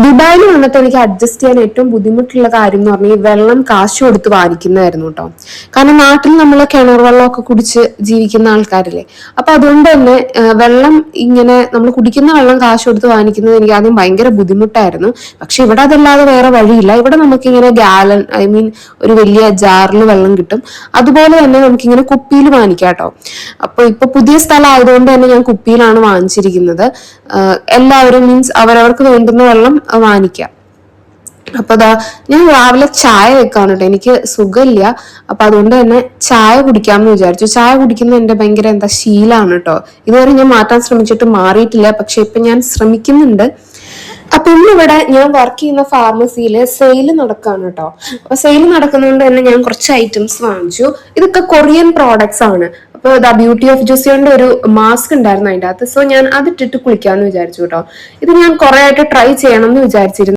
ദുബായിൽ വന്നിട്ട് എനിക്ക് അഡ്ജസ്റ്റ് ചെയ്യാൻ ഏറ്റവും ബുദ്ധിമുട്ടുള്ള കാര്യം എന്ന് പറഞ്ഞാൽ ഈ വെള്ളം കാശ് കൊടുത്ത് വാങ്ങിക്കുന്നതായിരുന്നു കേട്ടോ. കാരണം നാട്ടിൽ നമ്മൾ കിണർ വെള്ളമൊക്കെ കുടിച്ച് ജീവിക്കുന്ന ആൾക്കാരില്ലേ. അപ്പൊ അതുകൊണ്ട് തന്നെ വെള്ളം ഇങ്ങനെ നമ്മൾ കുടിക്കുന്ന വെള്ളം കാശ് കൊടുത്ത് വാങ്ങിക്കുന്നത് എനിക്ക് ആദ്യം ഭയങ്കര ബുദ്ധിമുട്ടായിരുന്നു. പക്ഷെ ഇവിടെ അതല്ലാതെ വേറെ വഴിയില്ല. ഇവിടെ നമുക്ക് ഇങ്ങനെ ഗാലൻ ഒരു വലിയ ജാറിൽ വെള്ളം കിട്ടും. അതുപോലെ തന്നെ നമുക്ക് ഇങ്ങനെ കുപ്പിയിൽ വാങ്ങിക്കാം കേട്ടോ. അപ്പൊ ഇപ്പൊ പുതിയ സ്ഥലം ആയതുകൊണ്ട് തന്നെ ഞാൻ കുപ്പിയിലാണ് വാങ്ങിച്ചിരിക്കുന്നത്. എല്ലാവരും അവരവർക്ക് വേണ്ടുന്ന വെള്ളം വാങ്ങിക്കാം. അപ്പൊ ഞാൻ രാവിലെ ചായ വെക്കാണ് കേട്ടോ. എനിക്ക് സുഖമില്ല. അപ്പൊ അതുകൊണ്ട് തന്നെ ചായ കുടിക്കാമെന്ന് വിചാരിച്ചു. ചായ കുടിക്കുന്നത് എന്റെ ഭയങ്കര ശീലാണ് കേട്ടോ. ഇതുവരെ ഞാൻ മാറ്റാൻ ശ്രമിച്ചിട്ട് മാറിയിട്ടില്ല. പക്ഷെ ഇപ്പൊ ഞാൻ ശ്രമിക്കുന്നുണ്ട്. അപ്പൊ ഇന്നിവിടെ ഞാൻ വർക്ക് ചെയ്യുന്ന ഫാർമസിയിൽ സെയിൽ നടക്കാണ് കേട്ടോ. അപ്പൊ സെയിൽ നടക്കുന്നതുകൊണ്ട് തന്നെ ഞാൻ കുറച്ച് ഐറ്റംസ് വാങ്ങിച്ചു. ഇതൊക്കെ കൊറിയൻ പ്രോഡക്ട്സ് ആണ്. അപ്പൊ ബ്യൂട്ടി ഓഫ് ജുസിയോന്റെ ഒരു മാസ്ക് ഉണ്ടായിരുന്നു അതിന്റെ അകത്ത്. സോ ഞാൻ അതിട്ടിട്ട് കുളിക്കാന്ന് വിചാരിച്ചു കേട്ടോ. ഇത് ഞാൻ കുറെ ആയിട്ട് ട്രൈ ചെയ്യണം എന്ന് വിചാരിച്ചിരുന്നു.